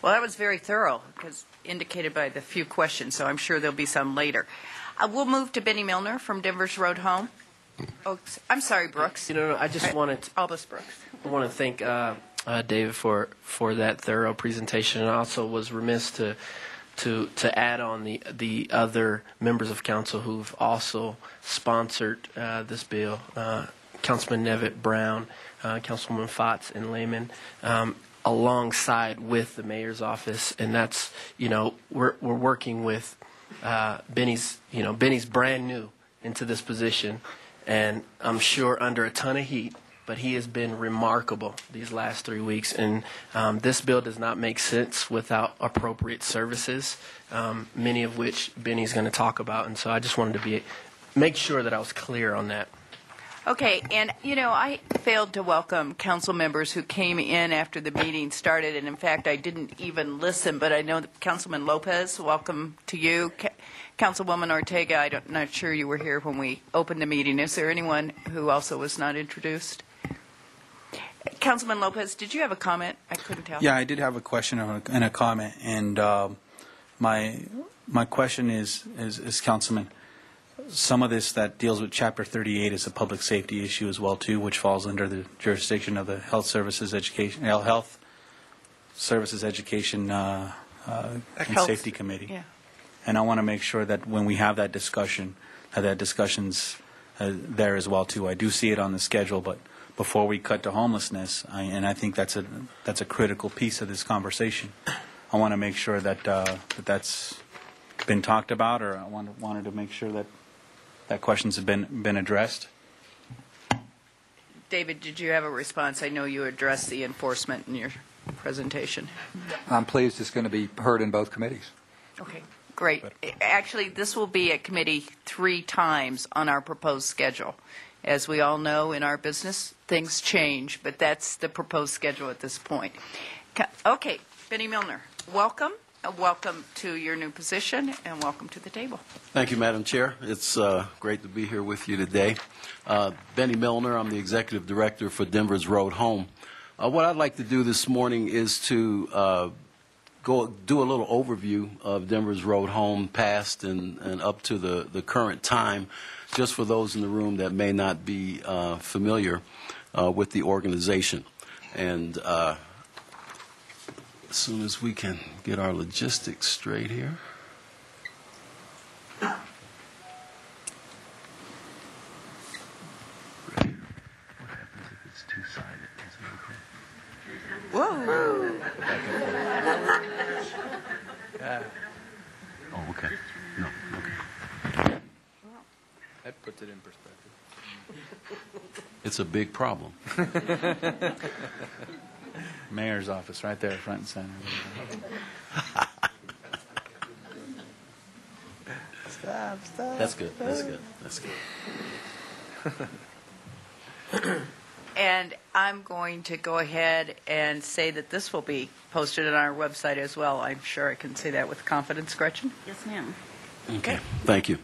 Well, that was very thorough, because indicated by the few questions, so I'm sure there'll be some later. We'll move to Benny Milliner from Denver's Road Home. Oh, I'm sorry, Brooks. No, I just wanted to, Albus Brooks. I want to thank David for that thorough presentation, and I also was remiss to add on the other members of council who've also sponsored this bill, Councilman Nevitt Brown, Councilwoman Fotts, and Lehman, alongside with the mayor's office. And that's, we're working with Benny's brand new into this position, and I'm sure under a ton of heat, but he has been remarkable these last 3 weeks. And this bill does not make sense without appropriate services, many of which Benny's going to talk about. And so I just wanted to make sure that I was clear on that. Okay, and I failed to welcome council members who came in after the meeting started, and in fact I didn't even listen, but I know that Councilman Lopez, welcome to you. Councilwoman Ortega, I'm not sure you were here when we opened the meeting. Is there anyone who also was not introduced? Councilman Lopez, did you have a comment? I couldn't tell. Yeah, I did have a question and a comment, and my question is Councilman, some of this that deals with Chapter 38 is a public safety issue as well too, which falls under the jurisdiction of the Health Services Education and Safety Committee. Yeah. And I want to make sure that when we have that discussion, that discussion's there as well too. I do see it on the schedule, but before we cut to homelessness, and I think that's a critical piece of this conversation. I want to make sure that that's been talked about, or I wanted to make sure that questions have been addressed. David, did you have a response? I know you addressed the enforcement in your presentation. I'm pleased it's going to be heard in both committees. Okay, great. Actually, this will be at committee 3 times on our proposed schedule. As we all know, in our business, things change, but that's the proposed schedule at this point. Okay, Benny Milliner, welcome. Welcome to your new position, and welcome to the table. Thank you, Madam Chair. It's great to be here with you today. Benny Milliner, I'm the Executive Director for Denver's Road Home. What I'd like to do this morning is to go do a little overview of Denver's Road Home past and up to the current time, just for those in the room that may not be familiar with the organization. And as soon as we can get our logistics straight here. Right here. What happens if it's two-sided? Is it okay? Whoa! Oh, okay. No, okay. That puts it in perspective. It's a big problem. Mayor's office right there, front and center. Stop. That's good. That's good. That's good. And I'm going to go ahead and say that this will be posted on our website as well. I'm sure I can say that with confidence, Gretchen. Yes, ma'am. Okay. Thank you.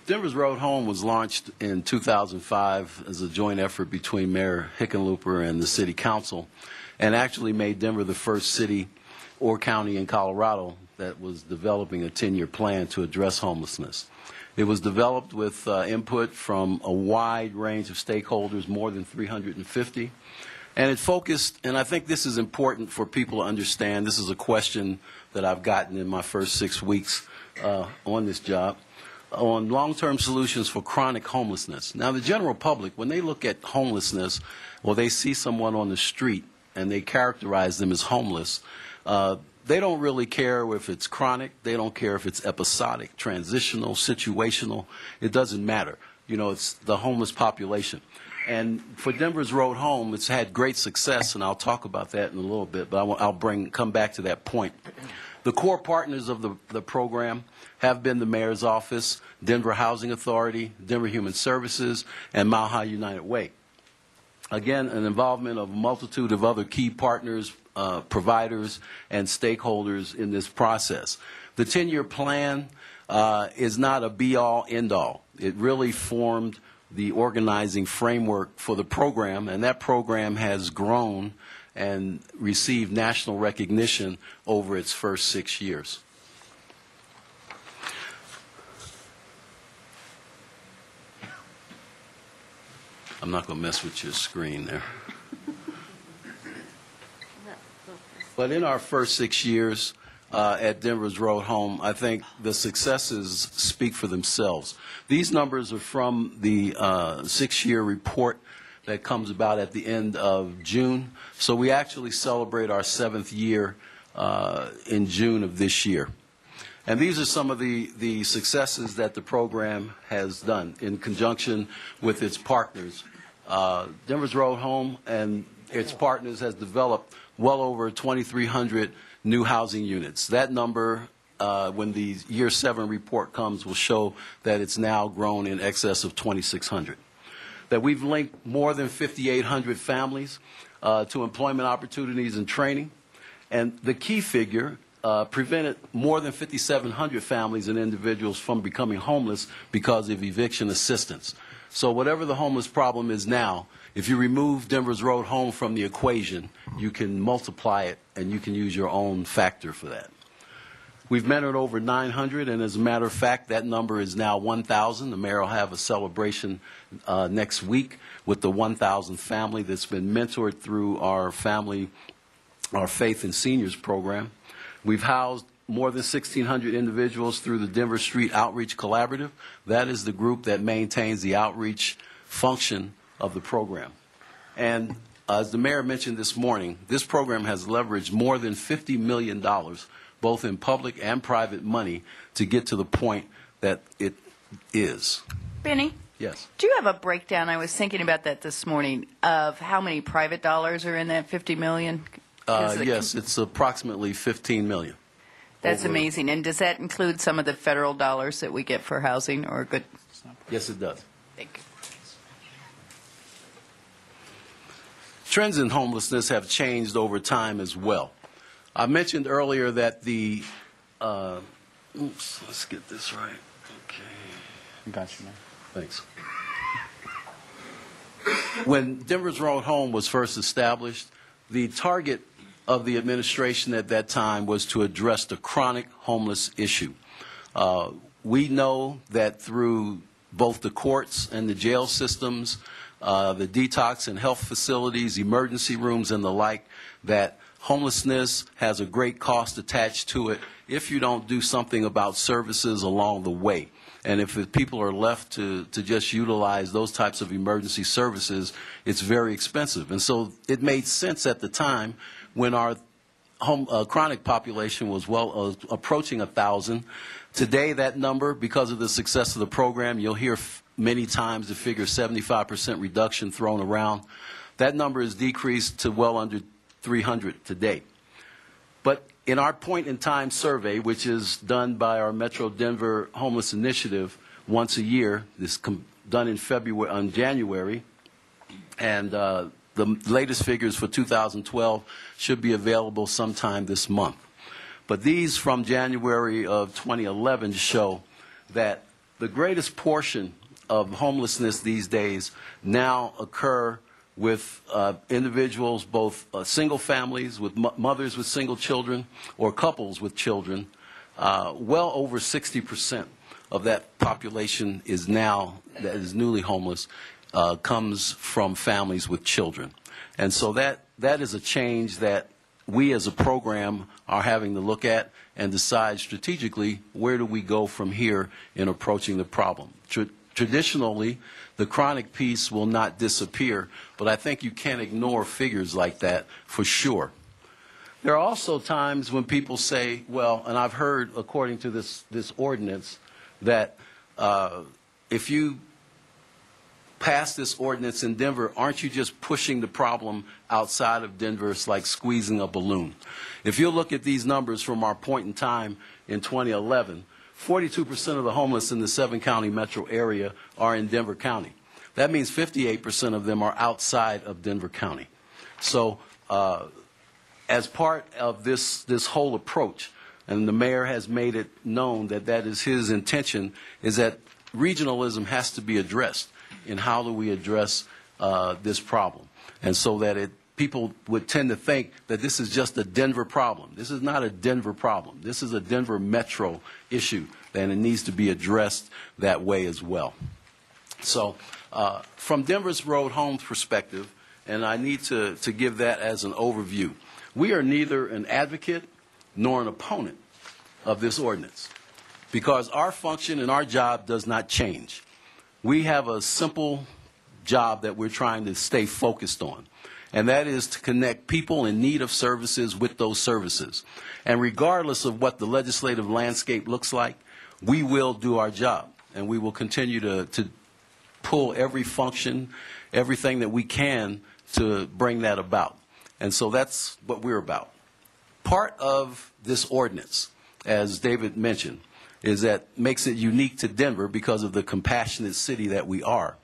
Denver's Road Home was launched in 2005 as a joint effort between Mayor Hickenlooper and the City Council, and actually made Denver the first city or county in Colorado that was developing a 10-year plan to address homelessness. It was developed with input from a wide range of stakeholders, more than 350, and it focused, and I think this is important for people to understand, this is a question that I've gotten in my first 6 weeks on this job, on long-term solutions for chronic homelessness. Now, the general public, when they look at homelessness, or they see someone on the street and they characterize them as homeless, they don't really care if it's chronic. They don't care if it's episodic, transitional, situational. It doesn't matter. It's the homeless population. And for Denver's Road Home, it's had great success, and I'll talk about that in a little bit, but I'll come back to that point. The core partners of the program have been the Mayor's Office, Denver Housing Authority, Denver Human Services, and Mile High United Way. Again, an involvement of a multitude of other key partners, providers, and stakeholders in this process. The 10-year plan is not a be-all, end-all. It really formed the organizing framework for the program, and that program has grown and received national recognition over its first 6 years. I'm not going to mess with your screen there. But in our first 6 years at Denver's Road Home, I think the successes speak for themselves. These numbers are from the 6-year report that comes about at the end of June. So we actually celebrate our 7th year in June of this year. And these are some of the successes that the program has done in conjunction with its partners. Denver's Road Home and its partners has developed well over 2,300 new housing units. That number, when the year 7 report comes, will show that it's now grown in excess of 2,600. That we've linked more than 5,800 families to employment opportunities and training. And the key figure, prevented more than 5,700 families and individuals from becoming homeless because of eviction assistance. So whatever the homeless problem is now, if you remove Denver's Road Home from the equation, you can multiply it and you can use your own factor for that. We've mentored over 900, and as a matter of fact, that number is now 1,000. The mayor will have a celebration next week with the 1,000th family that's been mentored through our Faith and Seniors program. We've housed more than 1,600 individuals through the Denver Street Outreach Collaborative. That is the group that maintains the outreach function of the program. And as the mayor mentioned this morning, this program has leveraged more than $50 million, both in public and private money, to get to the point that it is. Benny? Yes. Do you have a breakdown, I was thinking about that this morning, of how many private dollars are in that $50 million? Yes, it's approximately $15 million. That's amazing. And does that include some of the federal dollars that we get for housing or good? Yes, it does. Thank you. Trends in homelessness have changed over time as well. I mentioned earlier that the, let's get this right. Okay. I got you, man. Thanks. When Denver's Road Home was first established, the target of the administration at that time was to address the chronic homeless issue. We know that through both the courts and the jail systems, the detox and health facilities, emergency rooms, and the like, that homelessness has a great cost attached to it if you don't do something about services along the way. And if people are left to just utilize those types of emergency services, it's very expensive. And so it made sense at the time when our chronic population was approaching 1,000. Today, that number, because of the success of the program, you'll hear many times the figure 75% reduction thrown around. That number is decreased to well under 300 today. But in our point-in-time survey, which is done by our Metro Denver Homeless Initiative once a year, this done in January, and the latest figures for 2012 should be available sometime this month. But these from January of 2011 show that the greatest portion of homelessness these days now occur with individuals, both single families, with mothers with single children, or couples with children. Well over 60% of that population is now, that is newly homeless, comes from families with children. And so that is a change that we as a program are having to look at and decide strategically where do we go from here in approaching the problem. Traditionally, the chronic piece will not disappear, but I think you can't ignore figures like that for sure. There are also times when people say, well, and I've heard, according to this ordinance, that if you pass this ordinance in Denver, aren't you just pushing the problem outside of Denver? It's like squeezing a balloon. If you look at these numbers from our point in time in 2011, 42% of the homeless in the 7-county metro area are in Denver County. That means 58% of them are outside of Denver County. So as part of this whole approach, and the mayor has made it known that that is his intention, is that regionalism has to be addressed in how do we address this problem. And so that people would tend to think that this is just a Denver problem. This is not a Denver problem. This is a Denver metro issue, and it needs to be addressed that way as well. So from Denver's Road Home's perspective, and I need to give that as an overview, we are neither an advocate nor an opponent of this ordinance, because our function and our job does not change. We have a simple job that we're trying to stay focused on, and that is to connect people in need of services with those services. And regardless of what the legislative landscape looks like, we will do our job, and we will continue to pull every function, everything that we can to bring that about. And so that's what we're about. Part of this ordinance, as David mentioned, is that makes it unique to Denver because of the compassionate city that we are,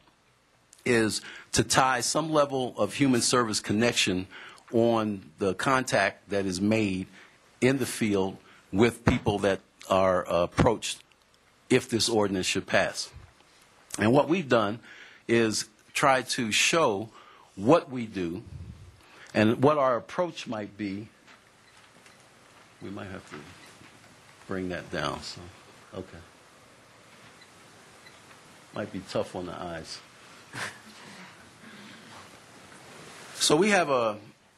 is to tie some level of human service connection on the contact that is made in the field with people that are approached if this ordinance should pass. And what we've done is try to show what we do and what our approach might be. We might have to bring that down. So, okay. Might be tough on the eyes. So we have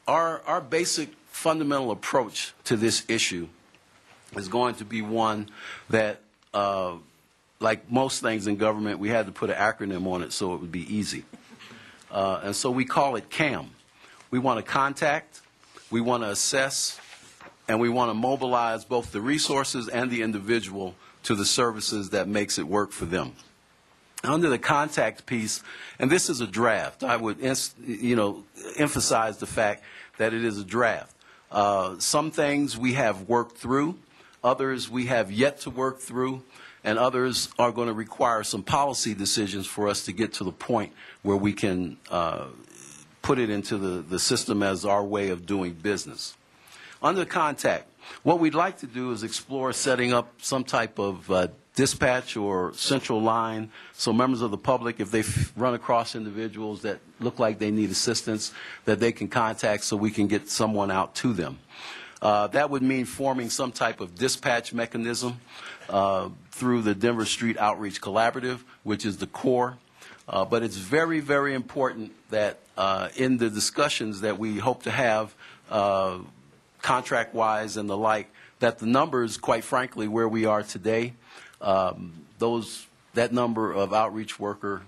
our basic fundamental approach to this issue is going to be one that, like most things in government, we had to put an acronym on it so it would be easy. And so we call it CAM. We want to contact, we want to assess, and we want to mobilize both the resources and the individual to the services that makes it work for them. Under the contact piece, and this is a draft, I would emphasize the fact that it is a draft. Some things we have worked through, others we have yet to work through, and others are going to require some policy decisions for us to get to the point where we can put it into the system as our way of doing business. Under contact, what we'd like to do is explore setting up some type of dispatch or central line so members of the public, if they run across individuals that look like they need assistance, that they can contact so we can get someone out to them. That would mean forming some type of dispatch mechanism through the Denver Street Outreach Collaborative, which is the core. But it's very, very important that in the discussions that we hope to have contract-wise and the like, that the numbers, quite frankly, where we are today, that number of outreach worker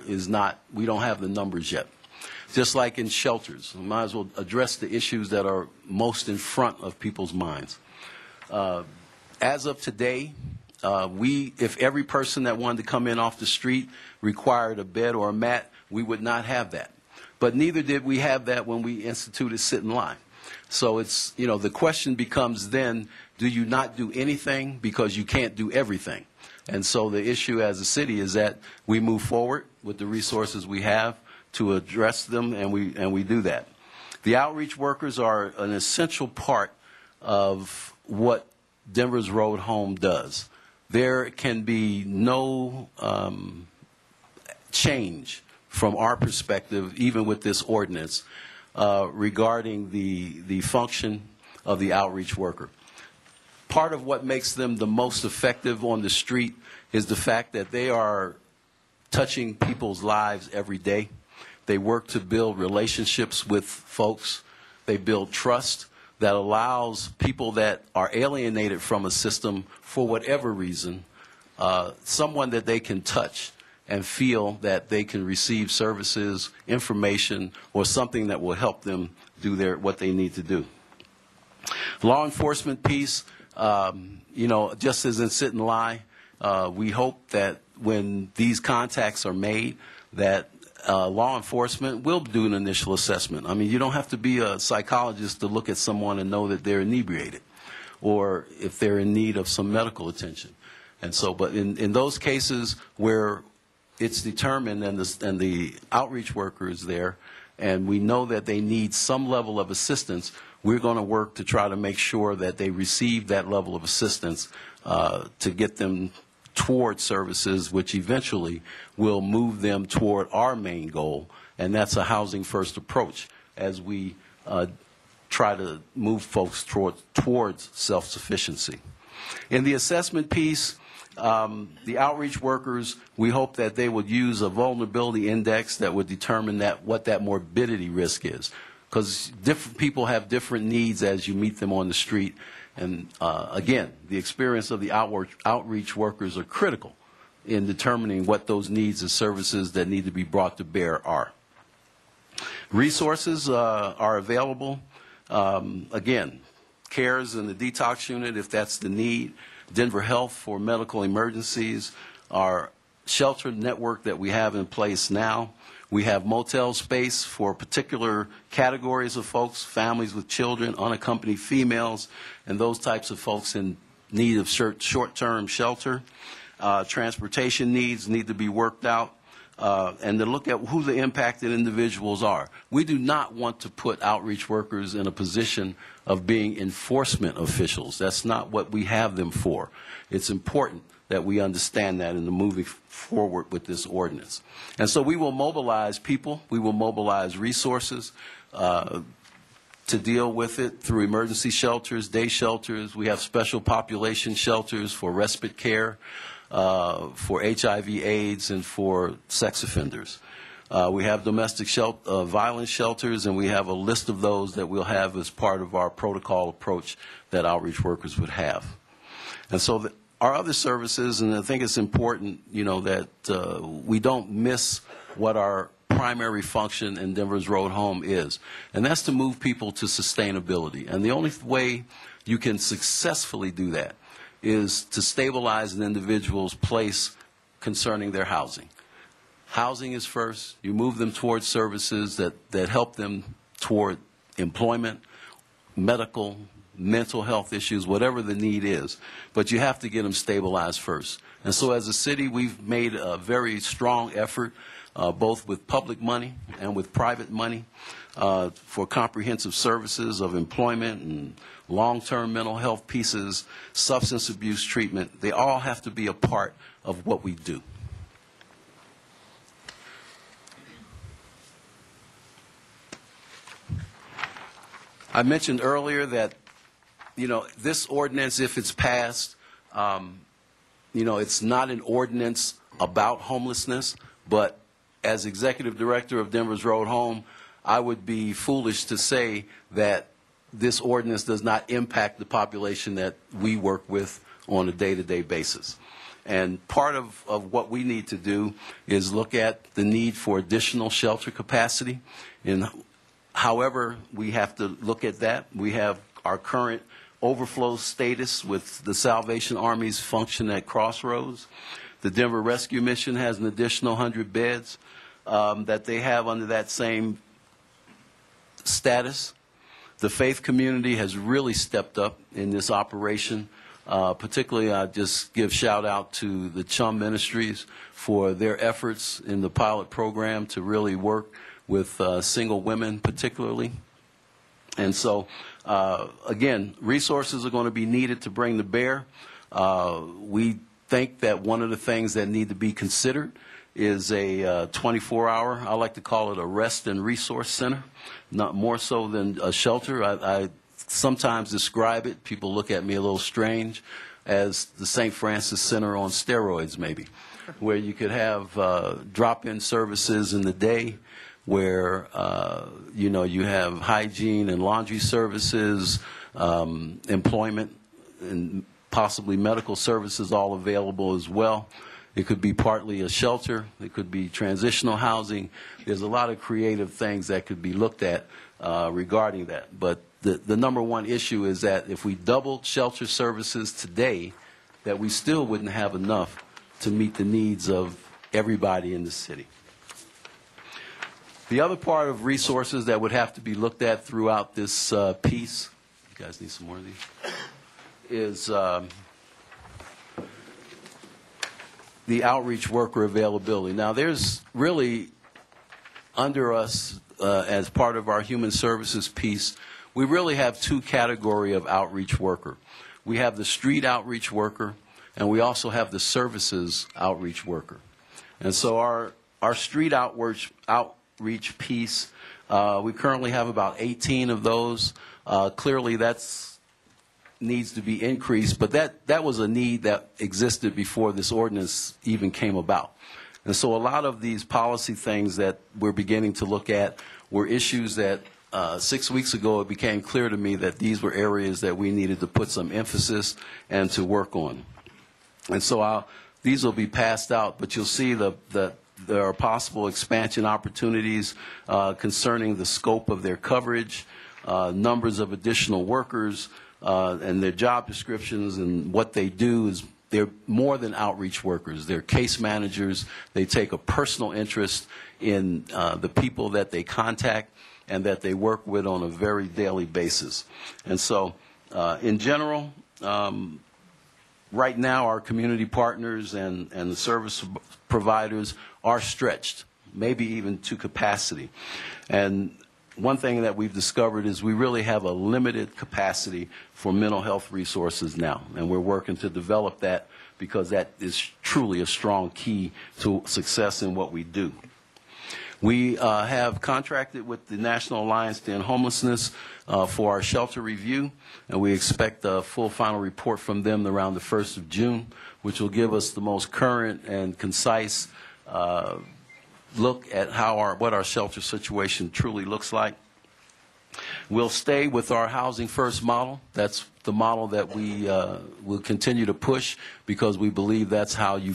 is not, we don't have the numbers yet. Just like in shelters, we might as well address the issues that are most in front of people's minds. As of today, if every person that wanted to come in off the street required a bed or a mat, we would not have that. But neither did we have that when we instituted sit and lie. So it's, the question becomes then, do you not do anything because you can't do everything? And so the issue as a city is that we move forward with the resources we have to address them, and we do that. The outreach workers are an essential part of what Denver's Road Home does. There can be no change from our perspective, even with this ordinance, regarding the function of the outreach worker. Part of what makes them the most effective on the street is the fact that they are touching people's lives every day. They work to build relationships with folks. They build trust that allows people that are alienated from a system for whatever reason, someone that they can touch and feel that they can receive services, information, or something that will help them do what they need to do. Law enforcement piece, just as in sit and lie, we hope that when these contacts are made, that law enforcement will do an initial assessment. I mean, you don't have to be a psychologist to look at someone and know that they're inebriated or if they're in need of some medical attention. And so, but in those cases where it's determined and the outreach worker is there and we know that they need some level of assistance, we're going to work to try to make sure that they receive that level of assistance to get them toward services, which eventually will move them toward our main goal, and that's a housing first approach. as we try to move folks towards self-sufficiency. In the assessment piece, the outreach workers, we hope that they would use a vulnerability index that would determine what that morbidity risk is. Because different people have different needs as you meet them on the street. And again, the experience of the outreach workers are critical in determining what those needs and services that need to be brought to bear are. Resources are available. Again, CARES in the detox unit if that's the need. Denver Health for medical emergencies. Our shelter network that we have in place now. We have motel space for particular categories of folks, families with children, unaccompanied females, and those types of folks in need of short-term shelter. Transportation needs need to be worked out, and to look at who the impacted individuals are. We do not want to put outreach workers in a position of being enforcement officials. That's not what we have them for. It's important that we understand that in the moving forward with this ordinance. And so we will mobilize people, we will mobilize resources to deal with it through emergency shelters, day shelters. We have special population shelters for respite care, for HIV/AIDS, and for sex offenders. We have domestic violence shelters, and we have a list of those that we'll have as part of our protocol approach that outreach workers would have. And so our other services, and I think it's important, that we don't miss what our primary function in Denver's Road Home is, and that's to move people to sustainability. And the only way you can successfully do that is to stabilize an individual's place concerning their housing. Housing is first. You move them towards services that help them toward employment, medical, mental health issues, whatever the need is. But you have to get them stabilized first. And so as a city, we've made a very strong effort, both with public money and with private money, for comprehensive services of employment and long-term mental health pieces, substance abuse treatment. They all have to be a part of what we do. I mentioned earlier that this ordinance, if it's passed, it's not an ordinance about homelessness, but as executive director of Denver's Road Home, I would be foolish to say that this ordinance does not impact the population that we work with on a day-to-day basis. And part of what we need to do is look at the need for additional shelter capacity. And however we have to look at that, we have our current overflow status with the Salvation Army's function at Crossroads. The Denver Rescue Mission has an additional 100 beds that they have under that same status. The faith community has really stepped up in this operation. Particularly, I just give shout out to the Chum Ministries for their efforts in the pilot program to really work with single women particularly. And so, again, resources are going to be needed to bring to bear. We think that one of the things that need to be considered is a 24-hour, I like to call it a rest and resource center, not more so than a shelter. I sometimes describe it, people look at me a little strange, as the St. Francis Center on steroids maybe, where you could have drop-in services in the day, where you have hygiene and laundry services, employment, and possibly medical services all available as well. It could be partly a shelter. It could be transitional housing. There's a lot of creative things that could be looked at regarding that. But the number one issue is that if we doubled shelter services today, that we still wouldn't have enough to meet the needs of everybody in the city. The other part of resources that would have to be looked at throughout this piece, you guys need some more of these, is the outreach worker availability. Now, there's really, under us, as part of our human services piece, we really have two categories of outreach worker. We have the street outreach worker, and we also have the services outreach worker. And so our street outreach piece We currently have about 18 of those. Clearly, that's needs to be increased, but that was a need that existed before this ordinance even came about. And so a lot of these policy things that we're beginning to look at were issues that 6 weeks ago it became clear to me that these were areas that we needed to put some emphasis and to work on. And so these will be passed out, but you'll see there are possible expansion opportunities concerning the scope of their coverage, numbers of additional workers, and their job descriptions, and what they do is they're more than outreach workers. They're case managers. They take a personal interest in the people that they contact and that they work with on a very daily basis. And so, in general, right now our community partners and the service providers are stretched, maybe even to capacity. And one thing that we've discovered is we really have a limited capacity for mental health resources now, and we're working to develop that because that is truly a strong key to success in what we do. We have contracted with the National Alliance to End Homelessness for our shelter review, and we expect a full final report from them around the 1st of June, which will give us the most current and concise look at what our shelter situation truly looks like. We'll stay with our Housing First model. That's the model that we will continue to push because we believe that's how you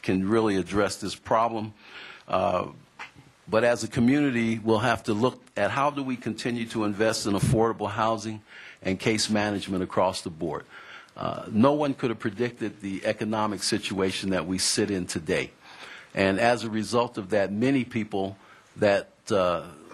can really address this problem. But as a community, we'll have to look at how do we continue to invest in affordable housing and case management across the board. No one could have predicted the economic situation that we sit in today. And as a result of that, many people that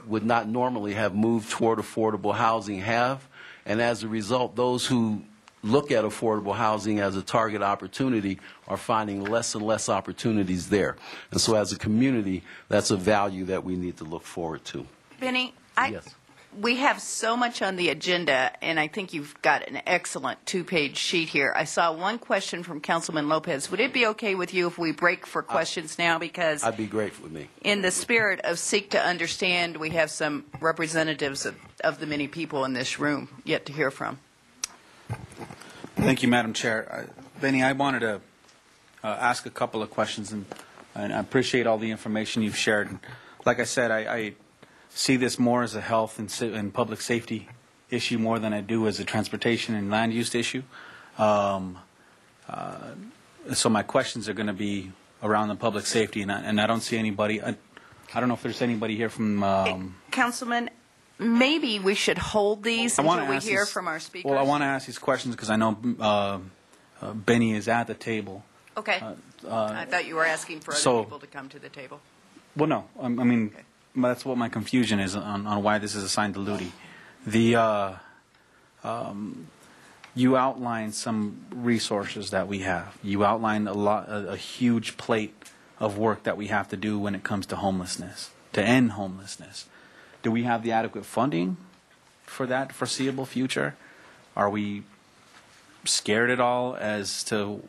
would not normally have moved toward affordable housing have. And as a result, those who look at affordable housing as a target opportunity are finding less and less opportunities there. And so as a community, that's a value that we need to look forward to. Benny, Yes. we have so much on the agenda, and I think you've got an excellent two-page sheet here. I saw one question from Councilman Lopez. Would it be okay with you if we break for questions now? Because I'd be great with me. in the spirit of seek to understand, we have some representatives of the many people in this room yet to hear from. Thank you, Madam Chair. Benny, I wanted to ask a couple of questions, and I appreciate all the information you've shared. And like I said, I see this more as a health and public safety issue more than I do as a transportation and land use issue. So my questions are going to be around the public safety, and I don't see anybody. I don't know if there's anybody here from. Councilman, maybe we should hold these until we hear from our speakers. Well, I want to ask these questions because I know Benny is at the table. Okay. I thought you were asking for other people to come to the table. Well, no. I mean, okay. That's what my confusion is on why this is assigned to Ludi. You outlined some resources that we have. You outlined a huge plate of work that we have to do when it comes to homelessness, to end homelessness. Do we have the adequate funding for that foreseeable future? Are we scared at all as to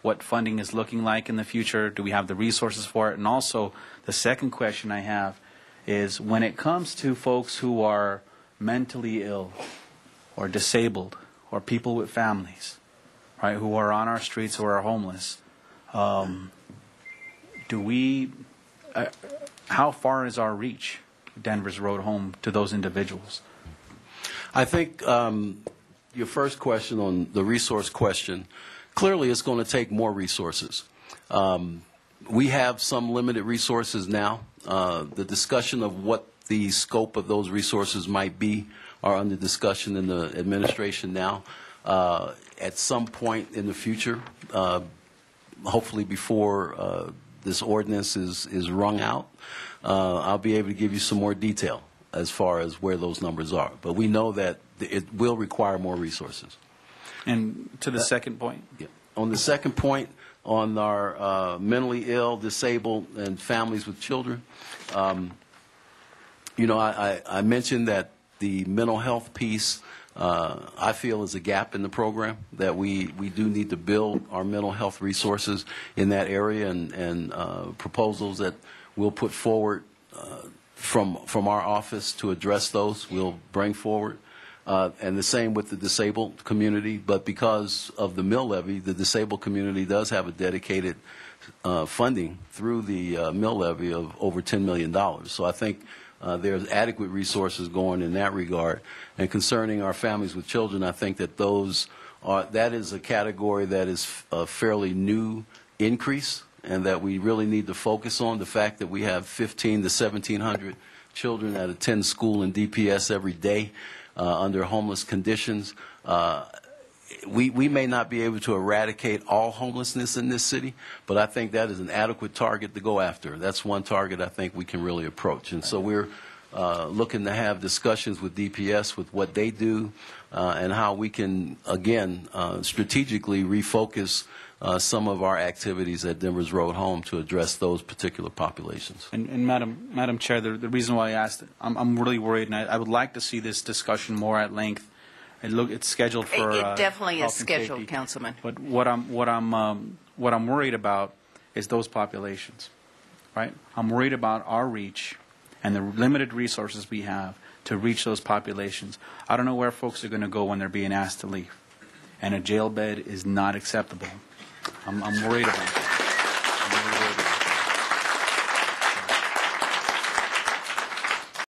what funding is looking like in the future? Do we have the resources for it? And also, the second question I have is when it comes to folks who are mentally ill or disabled or people with families, right, who are on our streets or are homeless, how far is our reach, Denver's Road Home, to those individuals? I think your first question on the resource question, clearly it's going to take more resources. We have some limited resources now. The discussion of what the scope of those resources might be are under discussion in the administration now. At some point in the future, hopefully before this ordinance is wrung out, I'll be able to give you some more detail as far as where those numbers are. But we know that it will require more resources. And to the second point? Yeah. On the second point, on our mentally ill, disabled, and families with children, I mentioned that the mental health piece, I feel, is a gap in the program, that we do need to build our mental health resources in that area, and proposals that we'll put forward from our office to address those. We'll bring forward. And the same with the disabled community. But because of the mill levy, the disabled community does have a dedicated funding through the mill levy of over $10 million. So I think there's adequate resources going in that regard. And concerning our families with children, I think that that is a category that is a fairly new increase, and that we really need to focus on the fact that we have 1,500 to 1,700 children that attend school in DPS every day under homeless conditions. We may not be able to eradicate all homelessness in this city, but I think that is an adequate target to go after. That's one target I think we can really approach. And so we're looking to have discussions with DPS with what they do and how we can, again, strategically refocus some of our activities at Denver's Road Home to address those particular populations. And Madam Chair, the reason why I asked, I'm really worried, and I would like to see this discussion more at length. It's scheduled for. It definitely is health and scheduled, safety. Councilman. But what I'm worried about is those populations, right? I'm worried about our reach and the limited resources we have to reach those populations. I don't know where folks are going to go when they're being asked to leave, and a jail bed is not acceptable. I'm worried about it. I'm really worried